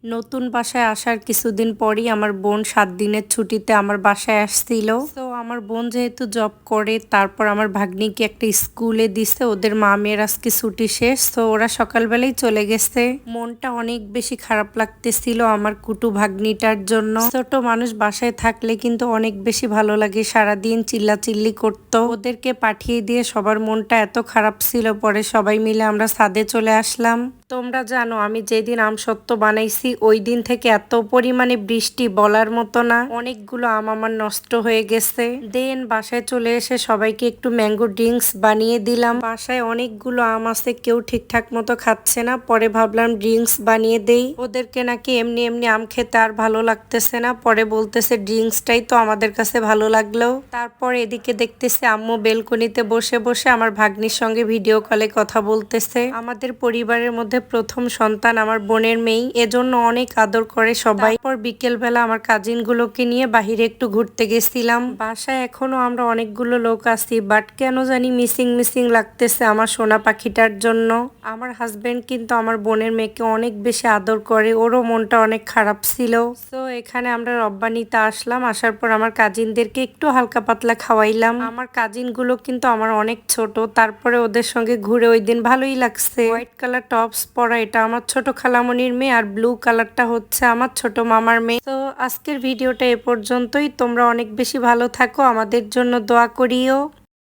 নতুন বাসায় আসার কিছুদিন পরই আমার বোন 7 দিনের ছুটিতে আমার বাসায় আসছিল। তো আমার বোন যেহেতু জব করে, তারপর আমার ভাগ্নিকে একটা স্কুলে দিছে, ওদের মা মেয়ের আজকে ছুটি শেষ, তো ওরা সকালবেলাই চলে গেছে। মনটা অনেক বেশি খারাপ লাগতেছিল আমার কুটু ভাগ্নিটার জন্য। ছোট মানুষ বাসায় থাকলে কিন্তু অনেক বেশি ভালো লাগে, সারাদিন চিল্লাচিল্লি করতো। ওদেরকে পাঠিয়ে দিয়ে সবার মনটা এত খারাপ ছিল, পরে সবাই মিলে আমরা ছাদে চলে আসলাম। তোমরা জানো আমি যেদিন আমসত্ত্ব বানাইছি ওই দিন থেকে এত পরিমাণে বৃষ্টি বলার মতো না, অনেকগুলো আম আমার নষ্ট হয়ে গেছে। দেন বাসায় চলে এসে সবাইকে একটু ম্যাঙ্গো ড্রিঙ্কস বানিয়ে দিলাম। বাসায় অনেকগুলো আম আছে, কেউ ঠিকঠাক মতো খাচ্ছে না, পরে ভাবলাম ড্রিঙ্কস বানিয়ে দেই। ওদেরকে নাকি এমনি এমনি আম খেতে আর ভালো লাগতেছে না, পরে বলতেছে ড্রিঙ্কসটাই তো আমাদের কাছে ভালো লাগলো। তারপর এদিকে দেখতেছে আম্মু বেলকনিতে বসে বসে আমার ভাগ্নির সঙ্গে ভিডিও কলে কথা বলতেছে। আমাদের পরিবারের মধ্যে প্রথম সন্তান আমার বোনের মেয়ে, এজন্য অনেক আদর করে সবাই। পর বিকেল বেলা আমার কাজিন গুলোকে নিয়ে বাহিরে একটু ঘুরতে গেছিলাম। বাসায় এখনো আমরা অনেকগুলো লোক আছি, বাট কেন জানি মিসিং মিসিং লাগতেছে আমার সোনা পাখিটার জন্য। আমার হাজবেন্ড কিন্তু আমার বোনের মেয়েকে অনেক বেশি আদর করে, ওরও মনটা অনেক খারাপ ছিল। তো এখানে আমরা রব্বানিতে আসলাম, আসার পর আমার কাজিনদেরকে একটু হালকা পাতলা খাওয়াইলাম। আমার কাজিন গুলো কিন্তু আমার অনেক ছোট, তারপরে ওদের সঙ্গে ঘুরে ওই দিন ভালোই লাগছে। হোয়াইট কালার টপস পরা এটা আমার ছোট খালামণির মেয়ে, আর ব্লু কালারটা হচ্ছে আমার ছোট মামার মেয়ে। তো আজকের ভিডিওটা এ পর্যন্তই। তোমরা অনেক বেশি ভালো থাকো, আমাদের জন্য দোয়া করিও।